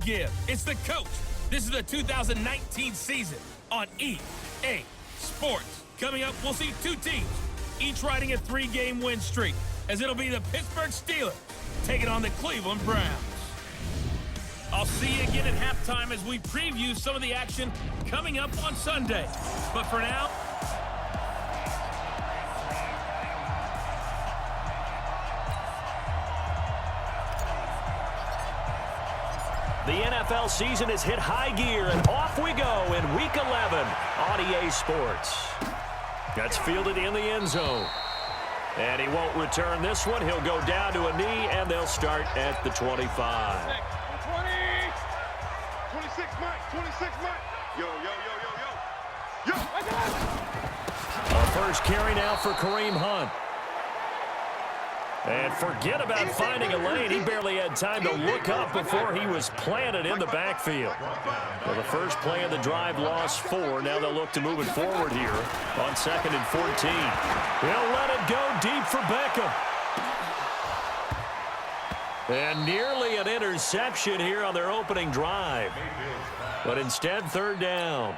give. It's the coach. This is the 2019 season on EA Sports. Coming up, we'll see two teams, each riding a 3-game win streak, as it'll be the Pittsburgh Steelers taking on the Cleveland Browns. I'll see you again at halftime as we preview some of the action coming up on Sunday. But for now, the NFL season has hit high gear, and off we go in Week 11 on EA Sports. That's fielded in the end zone. And he won't return this one. He'll go down to a knee, and they'll start at the 25. 26, Mike. 26, Mike. Yo. A first carry now for Kareem Hunt. And forget about finding a lane. He barely had time to look up before he was planted in the backfield. Well, the first play of the drive lost 4. Now they'll look to move it forward here on 2nd and 14. He'll let it go deep for Beckham. And nearly an interception here on their opening drive. But instead, 3rd down.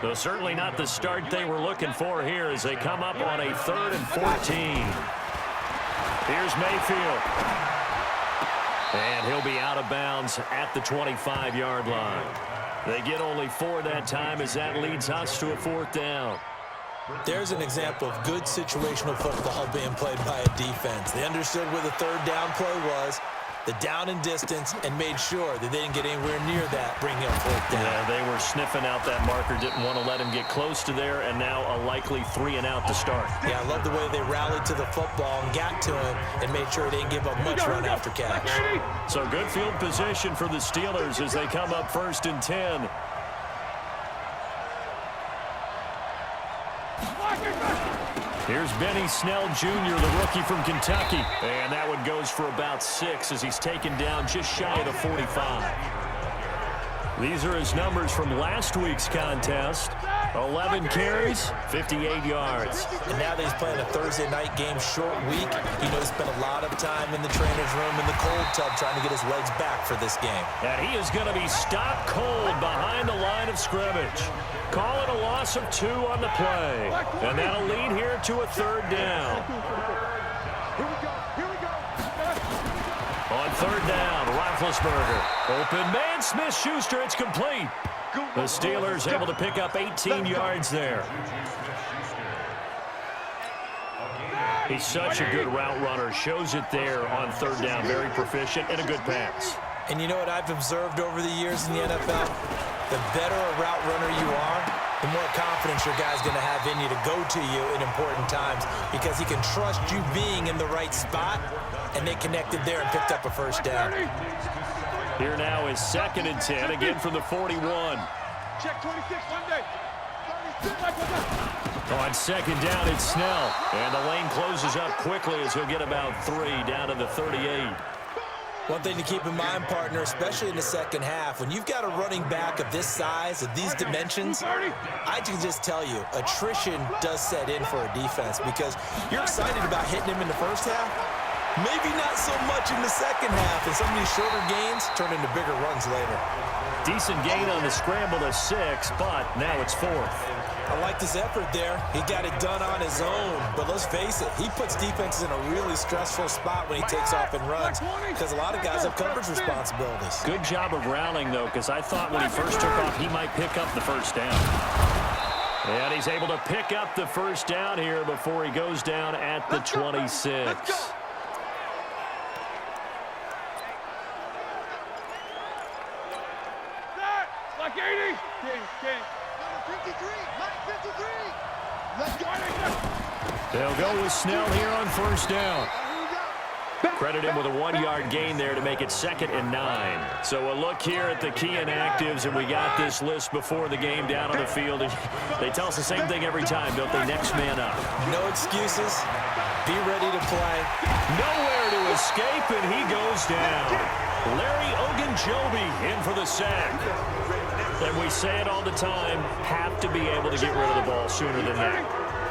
So certainly not the start they were looking for here as they come up on a 3rd and 14. Here's Mayfield. And he'll be out of bounds at the 25-yard line. They get only 4 that time as that leads us to a 4th down. There's an example of good situational football being played by a defense. They understood where the 3rd down play was, the down and distance, and made sure that they didn't get anywhere near that, bringing up 4th down. Yeah, they were sniffing out that marker, didn't want to let him get close to there, and now a likely 3 and out to start. Yeah, I love the way they rallied to the football and got to him and made sure they didn't give up much run after catch. So good field position for the Steelers as they come up 1st and 10. Here's Benny Snell Jr., the rookie from Kentucky. And that one goes for about 6 as he's taken down just shy of the 45. These are his numbers from last week's contest. 11 carries, 58 yards. And now that he's playing a Thursday night game, short week, he knows he spent a lot of time in the trainer's room in the cold tub trying to get his legs back for this game. And he is going to be stopped cold behind the line of scrimmage. Call it a loss of 2 on the play. And that'll lead here to a 3rd down. On 3rd down, Roethlisberger. Open man, Smith-Schuster, it's complete. The Steelers able to pick up 18 yards there. He's such a good route runner. Shows it there on 3rd down. Very proficient and a good pass. And you know what I've observed over the years in the NFL? The better a route runner you are, the more confidence your guy's going to have in you to go to you in important times because he can trust you being in the right spot, and they connected there and picked up a 1st down. Here now is 2nd and 10, again from the 41. Check 26, Monday. On 2nd down, it's Snell. And the lane closes up quickly as he'll get about 3 down to the 38. One thing to keep in mind, partner, especially in the second half, when you've got a running back of this size, of these dimensions, I can just tell you, attrition does set in for a defense because you're excited about hitting him in the first half. Maybe not so much in the second half, and some of these shorter gains turn into bigger runs later. Decent gain on the scramble to 6, but now it's 4th. I like this effort there. He got it done on his own, but let's face it, he puts defenses in a really stressful spot when he takes off and runs because a lot of guys have coverage responsibilities. Good job of rallying, though, because I thought when he first took off, he might pick up the 1st down. And he's able to pick up the 1st down here before he goes down at the 26. Like 80. They'll go with Snell here on 1st down. Credit him with a 1-yard gain there to make it 2nd and 9. So a look here at the key inactives, and we got this list before the game down on the field. They tell us the same thing every time, don't they? Next man up. No excuses. Be ready to play. Nowhere to escape, and he goes down. Larry Ogunjobi in for the sack. And we say it all the time, have to be able to get rid of the ball sooner than that.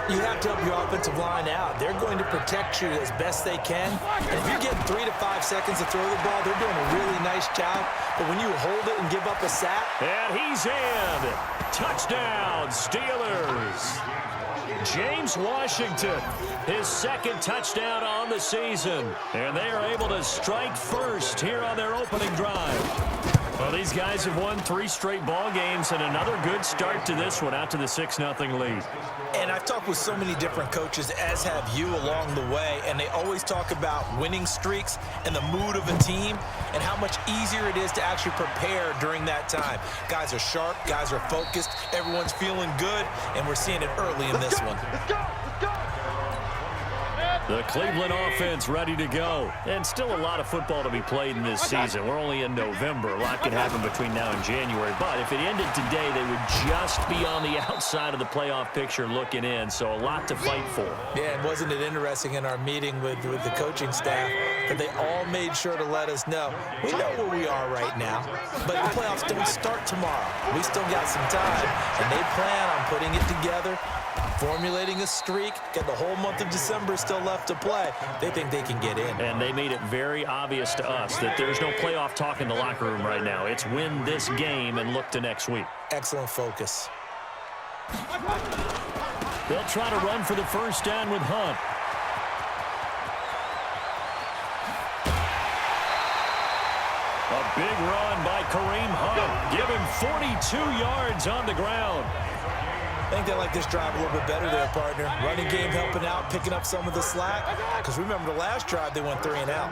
You have to help your offensive line out. They're going to protect you as best they can. And if you're getting 3 to 5 seconds to throw the ball, they're doing a really nice job. But when you hold it and give up a sack. And he's in. Touchdown, Steelers. James Washington, his second touchdown on the season. And they are able to strike first here on their opening drive. Well, these guys have won 3 straight ball games and another good start to this one out to the 6-0 lead. And I've talked with so many different coaches, as have you, along the way, and they always talk about winning streaks and the mood of a team and how much easier it is to actually prepare during that time. Guys are sharp, guys are focused, everyone's feeling good, and we're seeing it early in this one. Let's go! Let's go! The Cleveland offense ready to go. And still a lot of football to be played in this season. We're only in November. A lot can happen between now and January. But if it ended today, they would just be on the outside of the playoff picture looking in. So a lot to fight for. Yeah, and wasn't it interesting in our meeting with the coaching staff that they all made sure to let us know, we know where we are right now, but the playoffs don't start tomorrow. We still got some time, and they plan on putting it together, formulating a streak, got the whole month of December still left to play. They think they can get in. And they made it very obvious to us that there's no playoff talk in the locker room right now. It's win this game and look to next week. Excellent focus. They'll try to run for the first down with Hunt. A big run by Kareem Hunt. Give him 42 yards on the ground. I think they like this drive a little bit better there, partner. Running game helping out, picking up some of the slack. Because remember the last drive, they went 3 and out.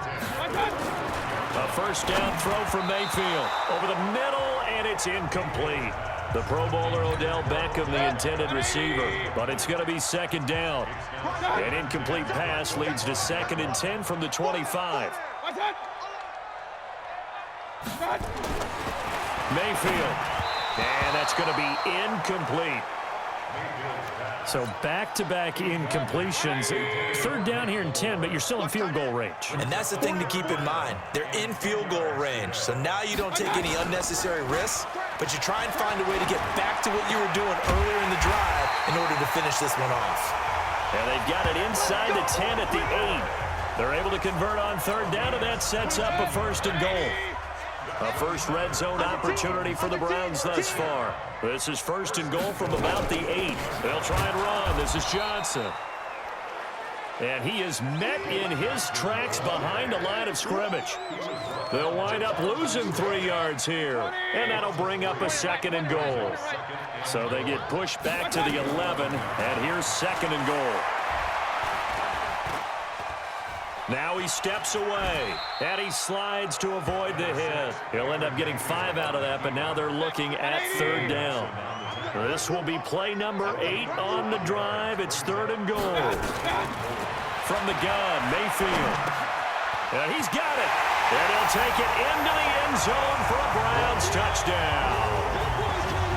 A first down throw from Mayfield. Over the middle, and it's incomplete. The Pro Bowler Odell Beckham, the intended receiver. But it's going to be second down. An incomplete pass leads to 2nd and 10 from the 25. Mayfield. And that's going to be incomplete. So back-to-back incompletions. 3rd down here in 10, but you're still in field goal range. And that's the thing to keep in mind. They're in field goal range. So now you don't take any unnecessary risks, but you try and find a way to get back to what you were doing earlier in the drive in order to finish this one off. And they've got it inside the 10 at the 8. They're able to convert on 3rd down, and that sets up a 1st and goal. A first red zone opportunity for the Browns thus far. This is 1st and goal from about the 8. They'll try and run. This is Johnson. And he is met in his tracks behind the line of scrimmage. They'll wind up losing 3 yards here. And that'll bring up a 2nd and goal. So they get pushed back to the 11. And here's 2nd and goal. Now he steps away, and he slides to avoid the hit. He'll end up getting 5 out of that, but now they're looking at 3rd down. This will be play number 8 on the drive. It's 3rd and goal. From the gun, Mayfield. And he's got it. And he'll take it into the end zone for a Browns touchdown.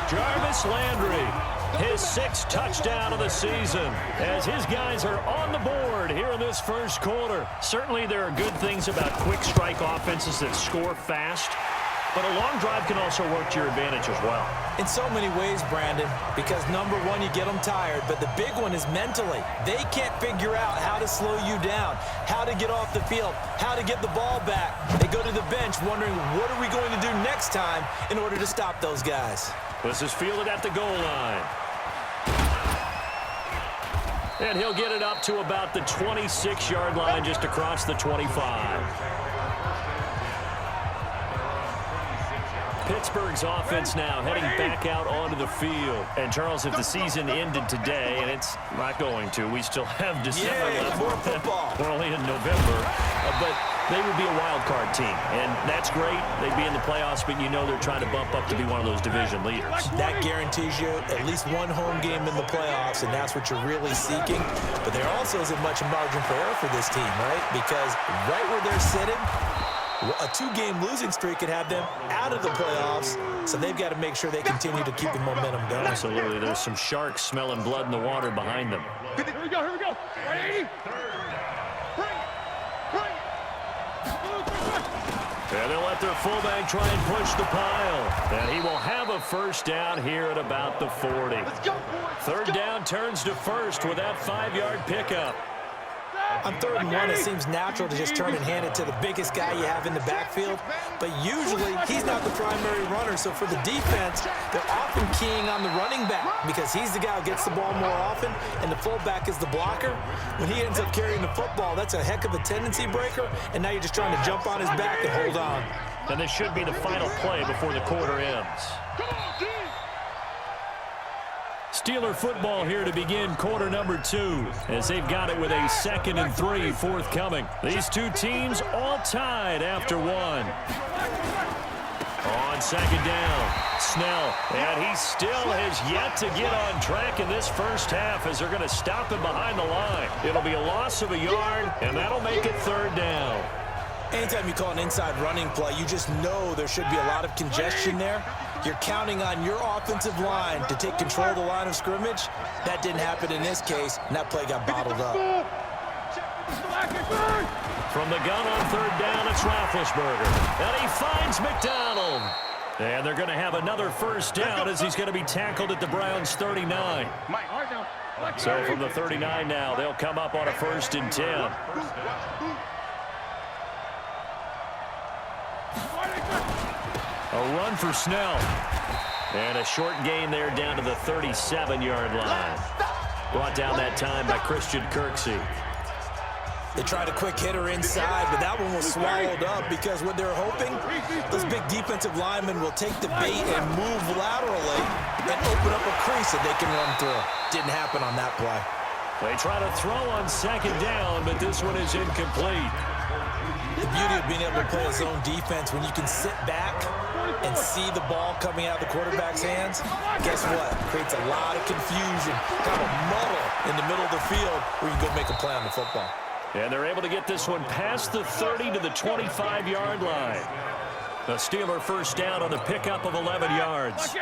Jarvis Landry, his 6th touchdown of the season, as his guys are on the board here in this first quarter. Certainly there are good things about quick strike offenses that score fast, but a long drive can also work to your advantage as well. In so many ways, Brandon, because number one, you get them tired, but the big one is mentally. They can't figure out how to slow you down, how to get off the field, how to get the ball back. They go to the bench wondering, what are we going to do next time in order to stop those guys? This is fielded at the goal line. And he'll get it up to about the 26-yard line, just across the 25. Pittsburgh's offense now heading back out onto the field. And, Charles, if the season ended today, and it's not going to, we still have December left. More football. We're only in November. But they would be a wild card team, and that's great. They'd be in the playoffs, but you know they're trying to bump up to be one of those division leaders. That guarantees you at least one home game in the playoffs, and that's what you're really seeking. But there also isn't much margin for error for this team, right? Because right where they're sitting, a 2-game losing streak could have them out of the playoffs, so they've got to make sure they continue to keep the momentum going. Absolutely. There's some sharks smelling blood in the water behind them. Here we go, here we go. 180. And they'll let their fullback try and push the pile. And he will have a first down here at about the 40. Let's go, boys. Third down turns to first with that 5-yard pickup. On 3rd and 1, it seems natural to just turn and hand it to the biggest guy you have in the backfield. But usually, he's not the primary runner. So for the defense, they're often keying on the running back because he's the guy who gets the ball more often, and the fullback is the blocker. When he ends up carrying the football, that's a heck of a tendency breaker, and now you're just trying to jump on his back and hold on. And this should be the final play before the quarter ends. Steeler football here to begin quarter number 2 as they've got it with a 2nd and 3 forthcoming. These two teams all tied after 1. On 2nd down, Snell, and he still has yet to get on track in this first half as they're going to stop him behind the line. It'll be a loss of a yard, and that'll make it 3rd down. Anytime you call an inside running play, you just know there should be a lot of congestion there. You're counting on your offensive line to take control of the line of scrimmage. That didn't happen in this case, and that play got bottled up. From the gun on 3rd down, it's Roethlisberger. And he finds McDonald. And they're going to have another first down as he's going to be tackled at the Browns' 39. So from the 39 now, they'll come up on a 1st and 10. A run for Snell. And a short gain there down to the 37-yard line. Brought down that time by Christian Kirksey. They tried a quick hitter inside, but that one was swallowed up because what they're hoping, those big defensive linemen will take the bait and move laterally and open up a crease that they can run through. Didn't happen on that play. They try to throw on 2nd down, but this one is incomplete. The beauty of being able to play a zone defense when you can sit back and see the ball coming out of the quarterback's hands, guess what? Creates a lot of confusion, kind of a muddle in the middle of the field where you can go make a play on the football. And they're able to get this one past the 30 to the 25-yard line. The Steeler first down on the pickup of 11 yards.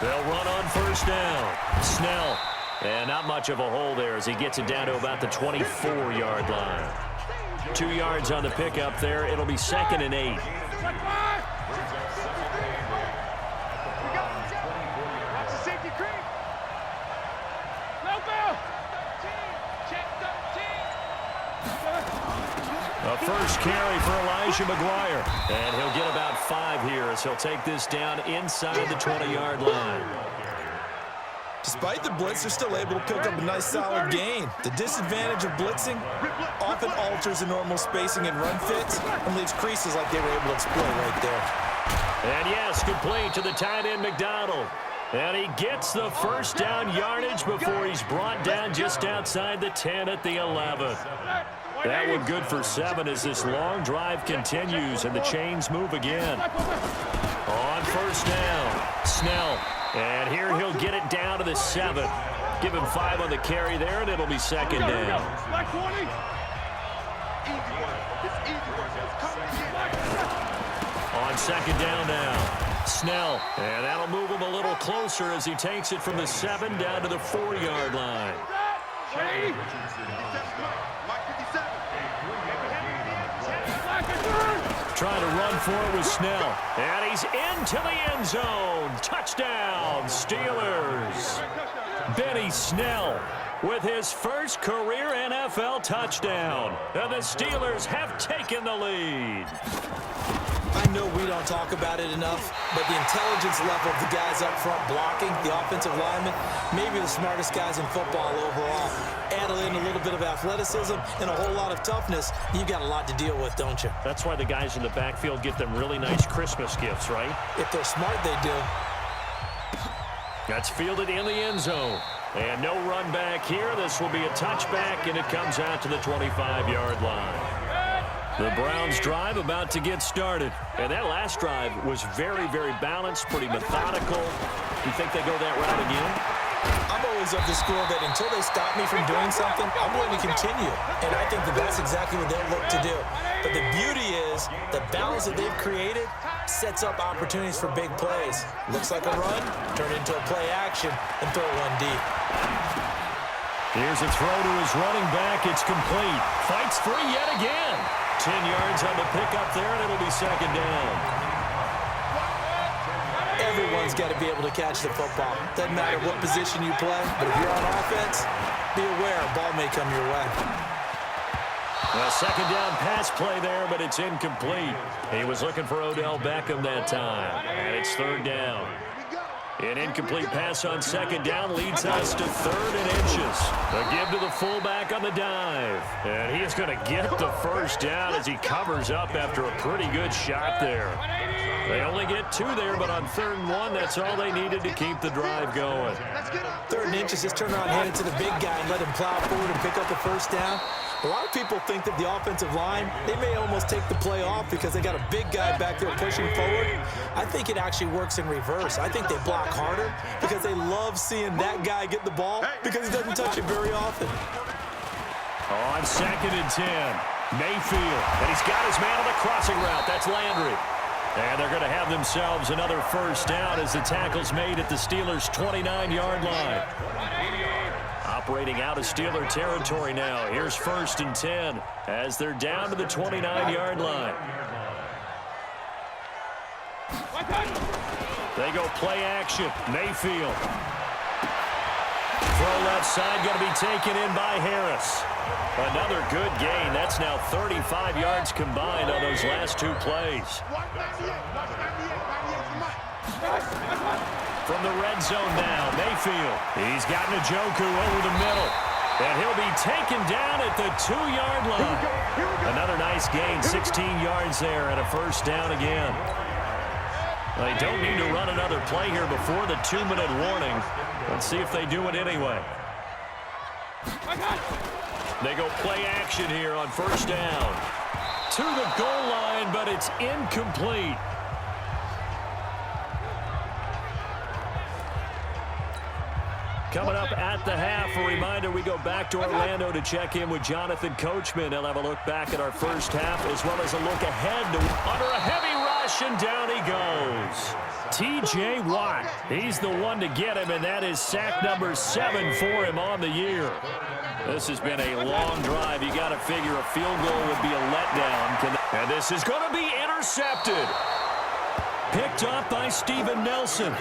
They'll run on 1st down. Snell. And not much of a hole there as he gets it down to about the 24-yard line. 2 yards on the pickup there. It'll be 2nd and 8. A first carry for Elijah McGuire. And he'll get about 5 here as he'll take this down inside the 20-yard line. Despite the blitz, they're still able to pick up a nice solid gain. The disadvantage of blitzing often alters the normal spacing and run fits and leaves creases like they were able to exploit right there. And yes, complete to the tight end McDonald. And he gets the first down yardage before he's brought down just outside the 10 at the 11. That one good for 7 as this long drive continues and the chains move again. On 1st down, Snell. And here he'll get it down to the 7. Give him 5 on the carry there, and it'll be 2nd down. On 2nd down now, Snell. And that'll move him a little closer as he takes it from the 7 down to the 4-yard line. Trying to run for it with Snell. And he's into the end zone. Touchdown, Steelers. Benny Snell with his first career NFL touchdown. And the Steelers have taken the lead. I know we don't talk about it enough, but the intelligence level of the guys up front blocking, the offensive linemen, maybe the smartest guys in football overall. Add in a little bit of athleticism and a whole lot of toughness, you've got a lot to deal with, don't you? That's why the guys in the backfield get them really nice Christmas gifts, right? If they're smart, they do. That's fielded in the end zone. And no run back here. This will be a touchback, and it comes out to the 25-yard line. The Browns drive about to get started. And that last drive was very, very balanced, pretty methodical. Do you think they go that route again? I'm always of the school that until they stop me from doing something, I'm going to continue. And I think that that's exactly what they'll look to do. But the beauty is the balance that they've created sets up opportunities for big plays. Looks like a run, turn it into a play action, and throw one deep. Here's a throw to his running back. It's complete. Fights free yet again. 10 yards on the pickup there, and it'll be second down. Everyone's got to be able to catch the football. Doesn't matter what position you play, but if you're on offense, be aware a ball may come your way. A second down pass play there, but it's incomplete. He was looking for Odell Beckham that time, and it's third down. An incomplete pass on second down leads us to 3rd and inches. A give to the fullback on the dive. And he is going to get the first down as he covers up after a pretty good shot there. They only get 2 there, but on 3rd and 1, that's all they needed to keep the drive going. 3rd and inches, just turn around, hand it to the big guy, and let him plow forward and pick up the first down. A lot of people think that the offensive line, they may almost take the play off because they got a big guy back there pushing forward. I think it actually works in reverse. I think they block harder because they love seeing that guy get the ball because he doesn't touch it very often. On 2nd and 10, Mayfield, and he's got his man on the crossing route. That's Landry. And they're going to have themselves another first down as the tackle's made at the Steelers' 29-yard line. Operating out of Steeler territory now. Here's 1st and 10 as they're down to the 29-yard line. They go play action. Mayfield. Throw left side, going to be taken in by Harris. Another good gain. That's now 35 yards combined on those last 2 plays. From the red zone now, Mayfield. He's got Njoku over the middle. And he'll be taken down at the 2-yard line. Another nice gain, 16 yards there, and a first down again. They don't need to run another play here before the 2-minute warning. Let's see if they do it anyway. They go play action here on first down. To the goal line, but it's incomplete. Coming up at the half, a reminder, we go back to Orlando to check in with Jonathan Coachman. He'll have a look back at our first half as well as a look ahead to under a heavy rush, and down he goes. T.J. Watt, he's the one to get him, and that is sack number 7 for him on the year. This has been a long drive. You got to figure a field goal would be a letdown. And this is going to be intercepted. Picked up by Steven Nelson.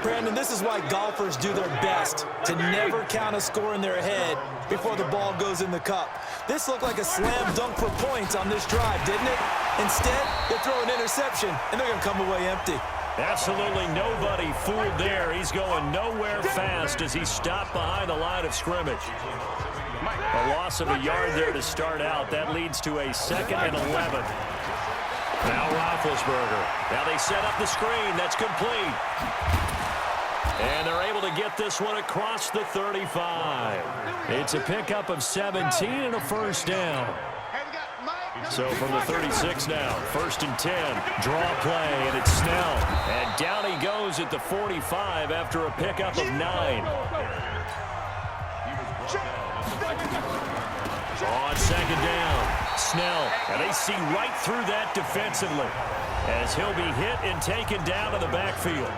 Brandon, this is why golfers do their best to never count a score in their head before the ball goes in the cup. This looked like a slam dunk for points on this drive, didn't it? Instead, they throw an interception, and they're going to come away empty. Absolutely nobody fooled there. He's going nowhere fast as he stopped behind the line of scrimmage. A loss of a yard there to start out. That leads to a 2nd and 11. Now Roethlisberger. Now they set up the screen. That's complete. And they're able to get this one across the 35. It's a pickup of 17 and a first down. So from the 36 now, 1st and 10, draw play, and it's Snell. And down he goes at the 45 after a pickup of 9. On 2nd down, Snell, and they see right through that defensively as he'll be hit and taken down to the backfield.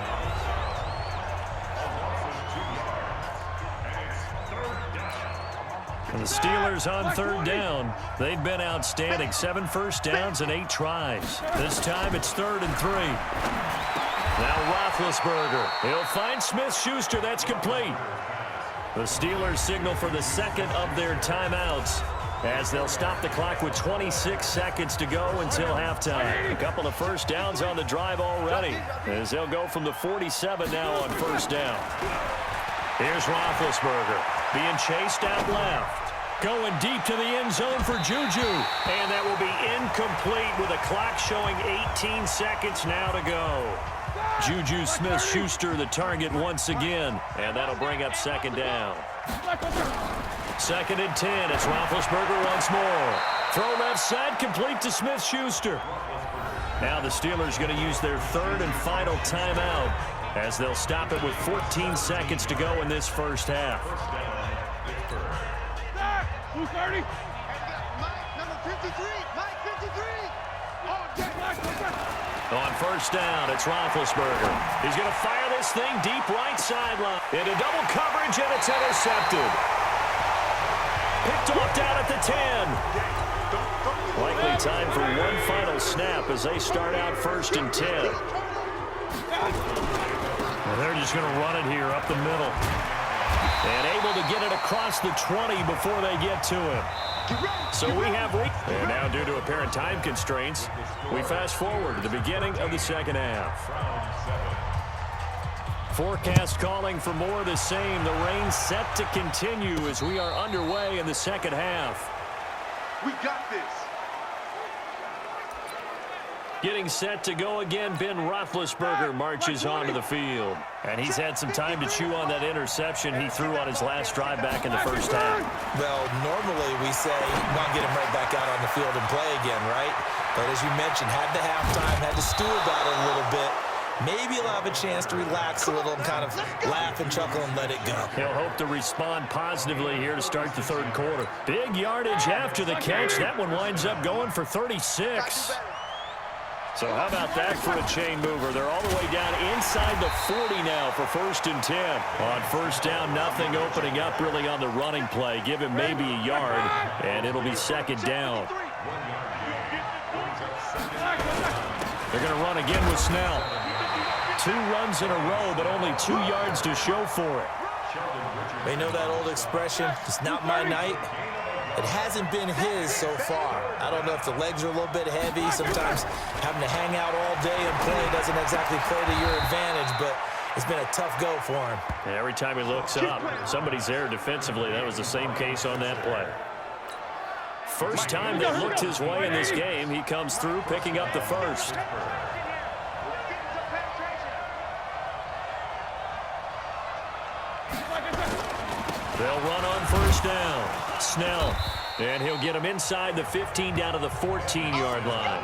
And the Steelers on 3rd down. They've been outstanding. 7 first downs and 8 tries. This time it's 3rd and 3. Now Roethlisberger. He'll find Smith-Schuster. That's complete. The Steelers signal for the 2nd of their timeouts as they'll stop the clock with 26 seconds to go until halftime. A couple of first downs on the drive already as they'll go from the 47 now on 1st down. Here's Roethlisberger being chased out left. Going deep to the end zone for Juju. And that will be incomplete with a clock showing 18 seconds now to go. Juju Smith-Schuster the target once again. And that'll bring up 2nd down. 2nd and 10. It's Roethlisberger once more. Throw left side complete to Smith-Schuster. Now the Steelers going to use their 3rd and final timeout as they'll stop it with 14 seconds to go in this first half. Who's 30? Mike, number 53. Mike, 53. On first down, it's Roethlisberger. He's going to fire this thing deep right sideline. Into double coverage, and it's intercepted. Picked off down at the 10. Likely time for one final snap as they start out 1st and 10. And they're just going to run it here up the middle. And able to get it across the 20 before they get to him. So we have... And now due to apparent time constraints, we fast forward to the beginning of the second half. Forecast calling for more of the same. The rain set to continue as we are underway in the second half. We got this. Getting set to go again, Ben Roethlisberger marches onto the field. And he's had some time to chew on that interception he threw on his last drive back in the first half. Well, normally we say, want to get him right back out on the field and play again, right? But as you mentioned, had the halftime, had to stew about it a little bit. Maybe he'll have a chance to relax a little and kind of laugh and chuckle and let it go. He'll hope to respond positively here to start the third quarter. Big yardage after the catch. That one winds up going for 36. So how about that for a chain mover? They're all the way down inside the 40 now for 1st and 10. On first down, nothing opening up really on the running play. Give him maybe a yard, and it'll be 2nd down. They're going to run again with Snell. 2 runs in a row, but only 2 yards to show for it. They know that old expression, it's not my night. It hasn't been his so far. I don't know if the legs are a little bit heavy. Sometimes having to hang out all day and play doesn't exactly play to your advantage, but it's been a tough go for him. And every time he looks up, somebody's there defensively. That was the same case on that play. First time they looked his way in this game, he comes through picking up the first. They'll run on first down. Snell. And he'll get him inside the 15 down to the 14-yard line.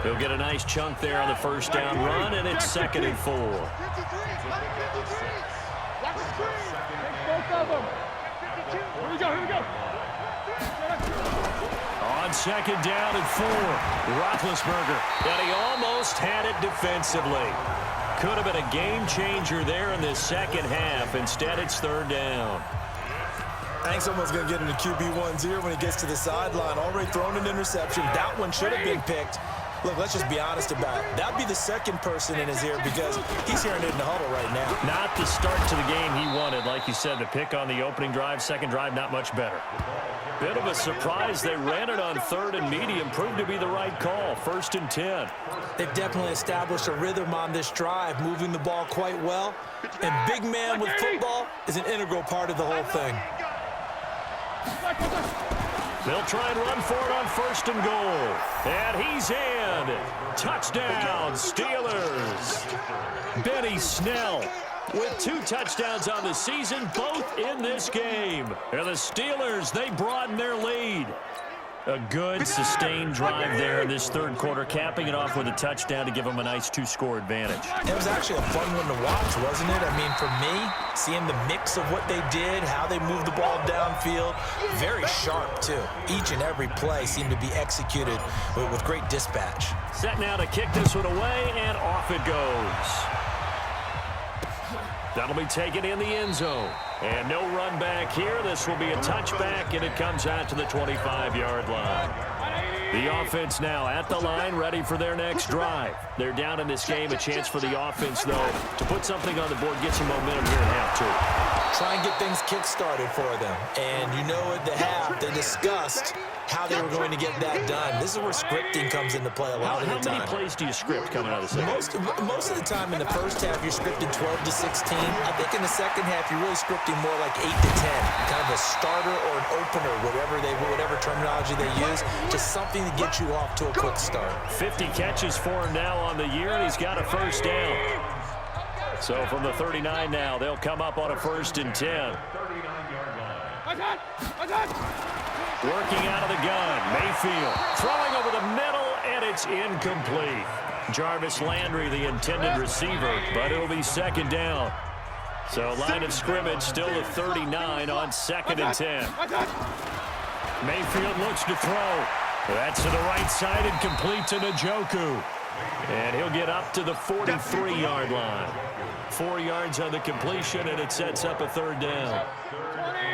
He'll get a nice chunk there on the first down run, and it's 2nd and 4. Both of them. Here we go. On 2nd down and 4, Roethlisberger. And he almost had it defensively. Could have been a game changer there in the second half. Instead, it's 3rd down. I think someone's going to get into QB1 here when he gets to the sideline. Already thrown an interception. That one should have been picked. Look, let's just be honest about it. That'd be the second person in his ear because he's hearing it in the huddle right now. Not the start to the game he wanted. Like you said, the pick on the opening drive, second drive, not much better. Bit of a surprise. They ran it on 3rd and medium. Proved to be the right call. 1st and 10. They've definitely established a rhythm on this drive, moving the ball quite well. And big man with football is an integral part of the whole thing. They'll try and run for it on 1st and goal. And he's in. Touchdown, Steelers. Benny Snell with 2 touchdowns on the season, both in this game. And the Steelers, they broaden their lead. A good, sustained drive there in this third quarter, capping it off with a touchdown to give them a nice 2-score advantage. It was actually a fun one to watch, wasn't it? I mean, for me, seeing the mix of what they did, how they moved the ball downfield, very sharp, too. Each and every play seemed to be executed with great dispatch. Set now to kick this one away, and off it goes. That'll be taken in the end zone. And no run back here. This will be a touchback, and it comes out to the 25-yard line. The offense now at the line, ready for their next drive. They're down in this game. A chance for the offense, though, to put something on the board, get some momentum here in half two. Try and get things kick-started for them. And you know at the half, they discussed how they were going to get that done. This is where scripting comes into play a lot of the time. How many plays do you script coming out of the second? Most of the time in the first half, you're scripting 12 to 16. I think in the second half, you're really scripting more like 8 to 10. Kind of a starter or an opener, whatever terminology they use, just something to get you off to a quick start. 50 catches for him now on the year, and he's got a first down. So from the 39 now, they'll come up on a 1st and 10. Working out of the gun, Mayfield throwing over the middle, and it's incomplete. Jarvis Landry, the intended receiver, but it'll be 2nd down. So line of scrimmage still the 39 on 2nd and 10. Mayfield looks to throw. That's to the right side and complete to Njoku. And he'll get up to the 43-yard line. 4 yards on the completion, and it sets up a third down.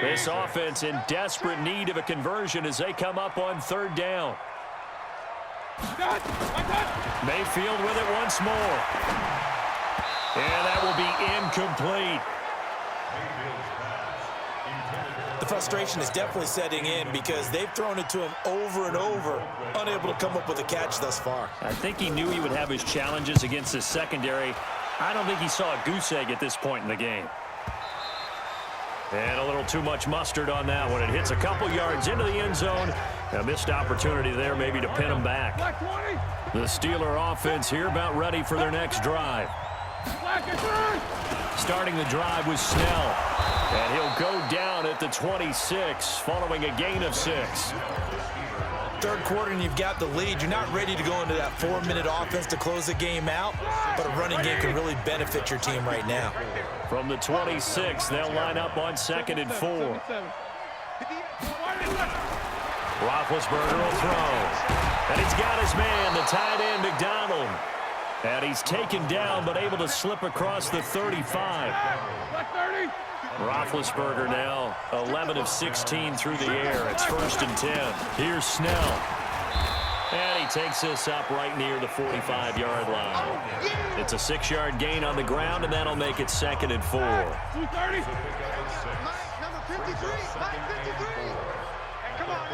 This offense in desperate need of a conversion as they come up on third down. Mayfield with it once more. And that will be incomplete. The frustration is definitely setting in because they've thrown it to him over and over, unable to come up with a catch thus far. I think he knew he would have his challenges against his secondary. I don't think he saw a goose egg at this point in the game. And a little too much mustard on that one. It hits a couple yards into the end zone. A missed opportunity there maybe to pin him back. The Steeler offense here about ready for their next drive. Starting the drive with Snell. And he'll go down at the 26 following a gain of 6. Third quarter and you've got the lead. You're not ready to go into that 4-minute offense to close the game out, but a running game can really benefit your team right now. From the 26, they'll line up on 2nd and 4. Roethlisberger will throw. And he's got his man, the tight end, McDonald. And he's taken down but able to slip across the 35. Roethlisberger now 11 of 16 through the air. It's 1st and 10. Here's Snell. And he takes this up right near the 45-yard line. It's a 6-yard gain on the ground, and that'll make it 2nd and 4. Number 53. Mike 53. Come on.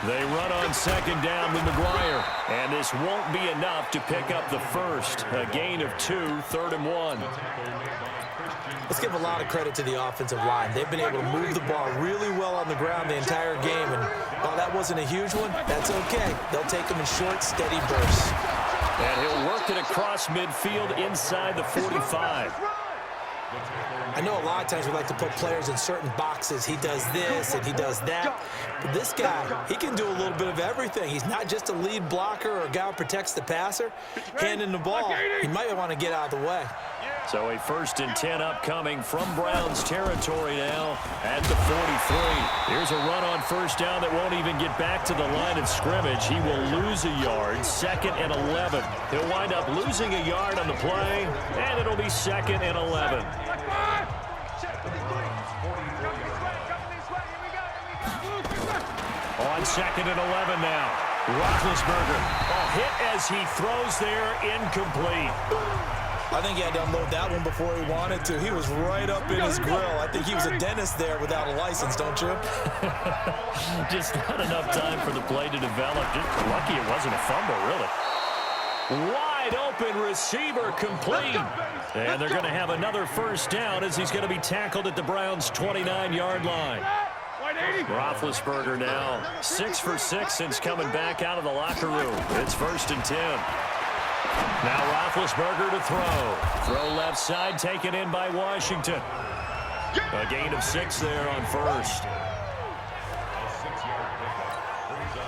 They run on 2nd down with McGuire. And this won't be enough to pick up the first. A gain of 2, 3rd and 1. Let's give a lot of credit to the offensive line. They've been able to move the ball really well on the ground the entire game. And while that wasn't a huge one, that's okay. They'll take them in short, steady bursts. And he'll work it across midfield inside the 45. I know a lot of times we like to put players in certain boxes. He does this and he does that. But this guy, he can do a little bit of everything. He's not just a lead blocker or a guy who protects the passer. Handing the ball, he might want to get out of the way. So a 1st and 10 upcoming from Browns territory now at the 43. Here's a run on 1st down that won't even get back to the line of scrimmage. He will lose a yard, 2nd and 11. He'll wind up losing a yard on the play, and it'll be 2nd and 11. On 2nd and 11 now. Roethlisberger. A hit as he throws there, incomplete. I think he had to unload that one before he wanted to. He was right up in his grill. I think he was a dentist there without a license, don't you? Just not enough time for the play to develop. Just lucky it wasn't a fumble, really. Wide open receiver complete. And they're going to have another 1st down as he's going to be tackled at the Browns' 29-yard line. Roethlisberger now 6 for 6 since coming back out of the locker room. It's 1st and 10. Now Roethlisberger to throw. Throw left side, taken in by Washington. A gain of 6 there on 1st.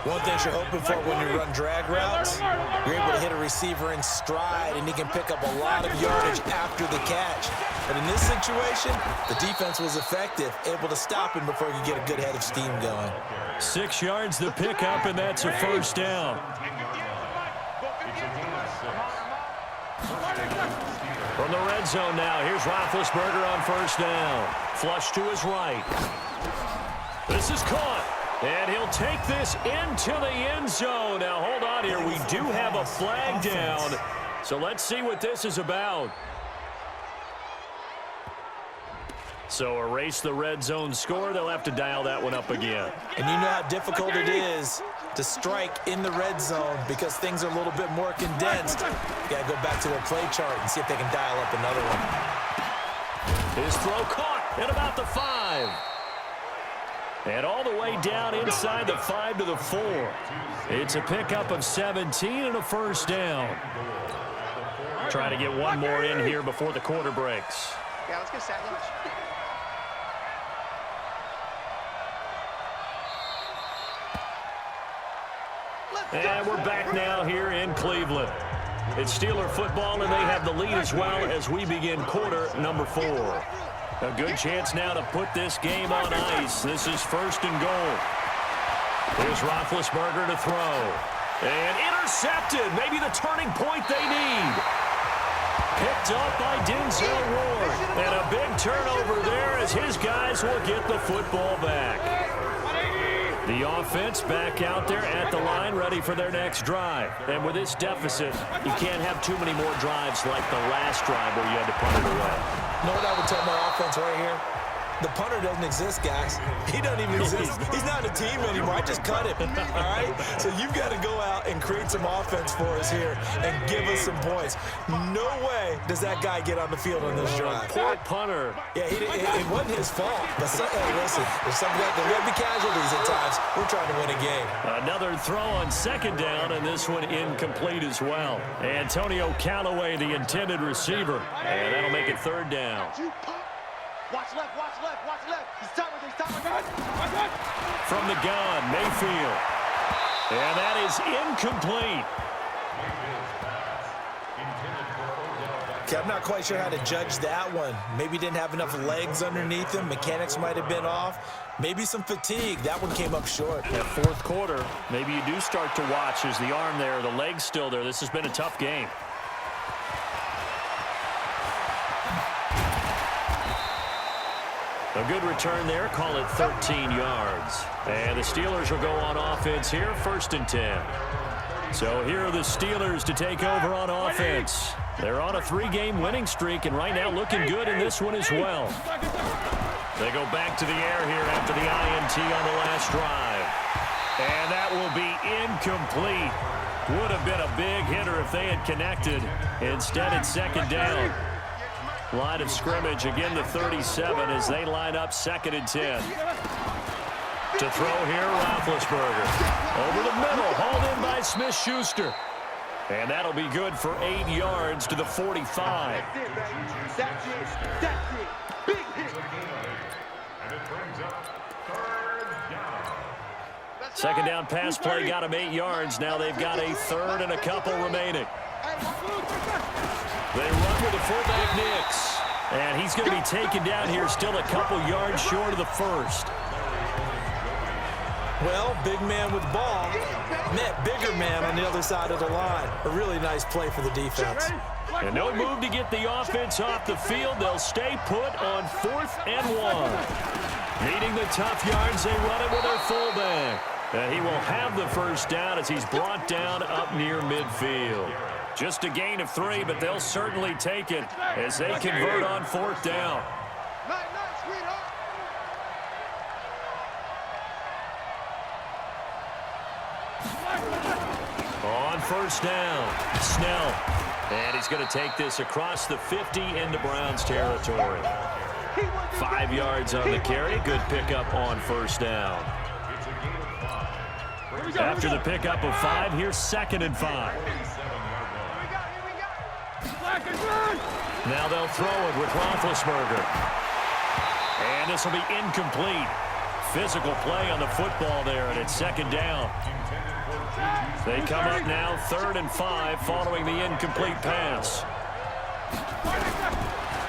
One thing you're hoping for when you run drag routes, you're able to hit a receiver in stride, and he can pick up a lot of yardage after the catch. But in this situation, the defense was effective, able to stop him before he could get a good head of steam going. 6 yards the pickup, and that's a 1st down. From the red zone now, here's Roethlisberger on 1st down. Flush to his right. This is caught. And he'll take this into the end zone. Now, hold on here. We do have a flag down. So let's see what this is about. So erase the red zone score. They'll have to dial that one up again. And you know how difficult it is to strike in the red zone because things are a little bit more condensed. You got to go back to their play chart and see if they can dial up another one. His throw caught at about the 5. And all the way down inside the 5 to the 4. It's a pickup of 17 and a 1st down. Trying to get one more in here before the quarter breaks. Yeah, let's get set lunch. And we're back now here in Cleveland. It's Steeler football, and they have the lead as well as we begin quarter number 4. A good chance now to put this game on ice. This is 1st and goal. Here's Roethlisberger to throw. And intercepted. Maybe the turning point they need. Picked up by Denzel Ward. And a big turnover there as his guys will get the football back. The offense back out there at the line, ready for their next drive. And with this deficit, you can't have too many more drives like the last drive where you had to punt it away. You know what I would tell my offense right here? The punter doesn't exist, guys. He doesn't even exist. He's not a team anymore. I just cut him, all right? So you've got to go out and create some offense for us here and give us some points. No way does that guy get on the field on this drive. Poor punter. Yeah, it wasn't his fault. But hey, listen, there's something like there will be casualties at times. We're trying to win a game. Another throw on 2nd down, and this one incomplete as well. Antonio Callaway, the intended receiver, and that'll make it 3rd down. Watch left, watch left, watch left. He's time. From the gun, Mayfield. And that is incomplete. Okay, I'm not quite sure how to judge that one. Maybe didn't have enough legs underneath him. Mechanics might have been off. Maybe some fatigue. That one came up short. That 4th quarter, maybe you do start to watch as the arm there, the leg's still there. This has been a tough game. A good return there, call it 13 yards. And the Steelers will go on offense here, 1st and 10. So here are the Steelers to take over on offense. They're on a 3-game winning streak, and right now looking good in this one as well. They go back to the air here after the INT on the last drive. And that will be incomplete. Would have been a big hitter if they had connected. Instead, it's 2nd down. Line of scrimmage, again the 37 as they line up 2nd and 10. To throw here, Roethlisberger. Over the middle, hauled in by Smith-Schuster. And that'll be good for 8 yards to the 45. That's it. Big hit. And it brings up 3rd down. 2nd down pass play got them 8 yards. Now they've got a 3rd and a couple remaining. They run with the fullback Nix. And he's going to be taken down here, still a couple yards short of the 1st. Well, big man with the ball met bigger man on the other side of the line. A really nice play for the defense. And no move to get the offense off the field. They'll stay put on 4th and 1. Needing the tough yards, they run it with their fullback. And he will have the 1st down as he's brought down up near midfield. Just a gain of 3, but they'll certainly take it as they convert on 4th down. On 1st down, Snell. And he's going to take this across the 50 into Browns territory. 5 yards on the carry. Good pickup on 1st down. After the pickup of 5, here's 2nd and 5. Now they'll throw it with Roethlisberger. And this will be incomplete. Physical play on the football there, and it's 2nd down. They come up now 3rd and 5 following the incomplete pass.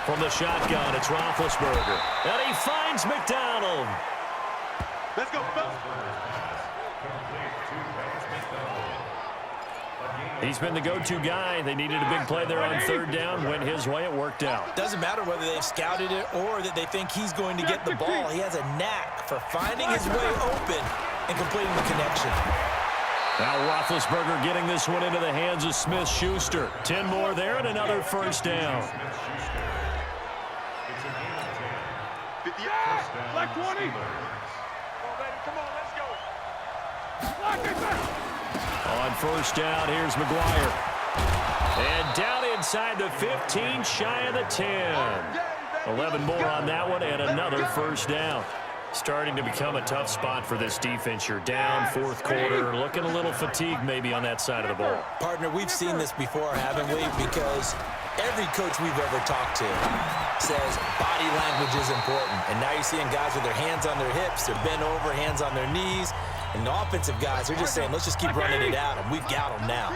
From the shotgun, it's Roethlisberger. And he finds McDonald. Let's go, Phil. He's been the go-to guy. They needed a big play there on 3rd down. Went his way. It worked out. Doesn't matter whether they've scouted it or that they think he's going to get the ball. He has a knack for finding his way open and completing the connection. Now Roethlisberger getting this one into the hands of Smith-Schuster. 10 more there and another 1st down. Black 20. Come on, let's go. On 1st down, here's McGuire. And down inside the 15, shy of the 10. 11 more on that one, and another 1st down. Starting to become a tough spot for this defense. You're down 4th quarter, looking a little fatigued maybe on that side of the ball. Partner, we've seen this before, haven't we? Because every coach we've ever talked to says body language is important. And now you're seeing guys with their hands on their hips, they're bent over, hands on their knees. And the offensive guys, they're just saying, let's just keep running it at them. We've got them now.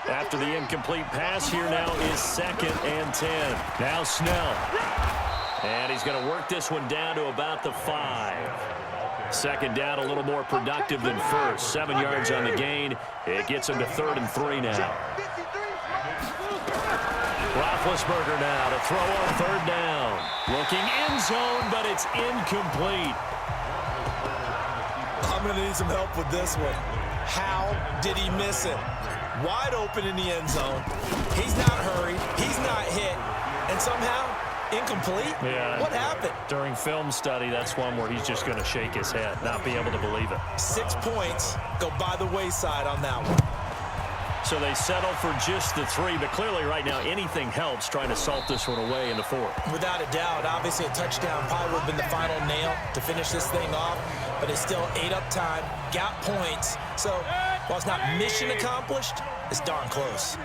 After the incomplete pass, here now is 2nd and 10. Now Snell. And he's going to work this one down to about the 5. Second down, a little more productive than first. 7 yards on the gain. It gets him to 3rd and 3 now. Roethlisberger now to throw on 3rd down. Looking end zone, but it's incomplete. I'm going to need some help with this one. How did he miss it? Wide open in the end zone. He's not hurried. He's not hit. And somehow, incomplete? Yeah. What happened? During film study, that's one where he's just going to shake his head, not be able to believe it. 6 points go by the wayside on that one. So they settle for just the 3, but clearly right now anything helps trying to salt this one away in the 4th. Without a doubt, obviously a touchdown probably would have been the final nail to finish this thing off, but it's still 8 up time, got points. So while it's not mission accomplished, it's darn close.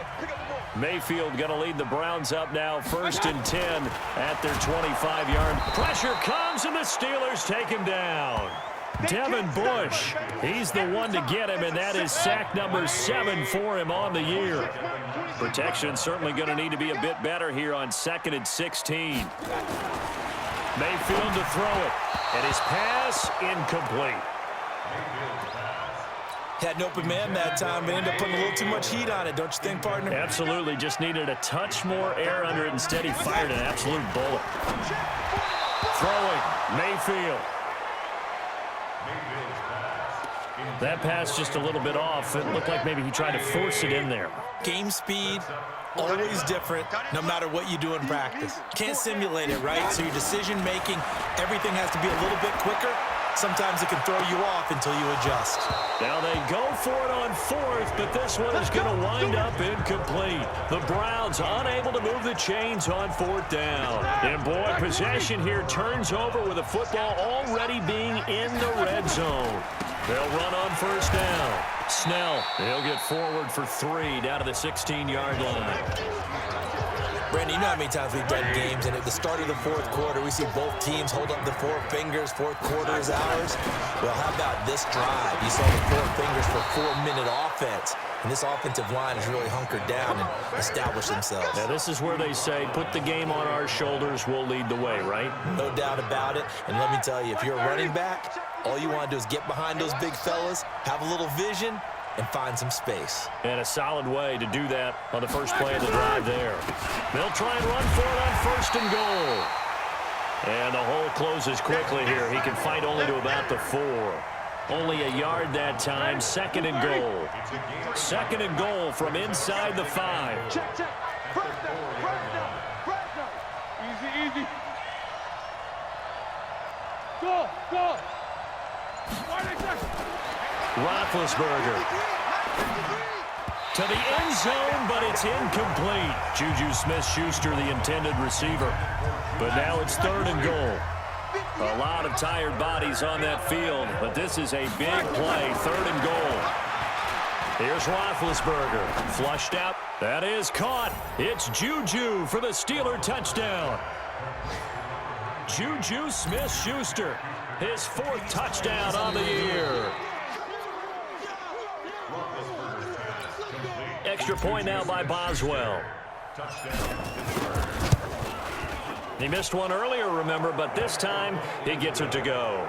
Mayfield going to lead the Browns up now, 1st and 10 at their 25-yard. Pressure comes, and the Steelers take him down. Devin Bush, he's the one to get him, and that is sack number 7 for him on the year. Protection certainly going to need to be a bit better here on 2nd and 16. Mayfield to throw it, and his pass incomplete. Had an open man that time, but ended up putting a little too much heat on it, don't you think, partner? Absolutely, just needed a touch more air under it. Instead, he fired an absolute bullet. Throwing, Mayfield. That pass just a little bit off. It looked like maybe he tried to force it in there. Game speed, always different, no matter what you do in practice. Can't simulate it, right? So your decision-making, everything has to be a little bit quicker. Sometimes it can throw you off until you adjust. Now they go for it on 4th, but this one is going to wind up incomplete. The Browns unable to move the chains on 4th down. And boy, possession here turns over with the football already being in the red zone. They'll run on 1st down. Snell, he'll get forward for 3 down to the 16-yard line. Brandon, you know how many times we've done games, and at the start of the 4th quarter, we see both teams hold up the 4 fingers, 4th quarter is ours. Well, how about this drive? You saw the 4 fingers for 4-minute offense, and this offensive line has really hunkered down and established themselves. Now, this is where they say, put the game on our shoulders, we'll lead the way, right? No doubt about it, and let me tell you, if you're a running back, all you want to do is get behind those big fellas, have a little vision, and find some space. And a solid way to do that on the first play of the drive there. They'll try and run for it on 1st and goal. And the hole closes quickly here. He can fight only to about the 4. Only a yard that time. 2nd and goal. 2nd and goal from inside the 5. Check. Easy. Go. Roethlisberger to the end zone, but it's incomplete. Juju Smith-Schuster, the intended receiver. But now it's 3rd and goal. A lot of tired bodies on that field, but this is a big play. 3rd and goal. Here's Roethlisberger. Flushed out. That is caught. It's Juju for the Steeler touchdown. Juju Smith-Schuster, his 4th touchdown on the year. Extra point now by Boswell. He missed one earlier, remember, but this time he gets it to go.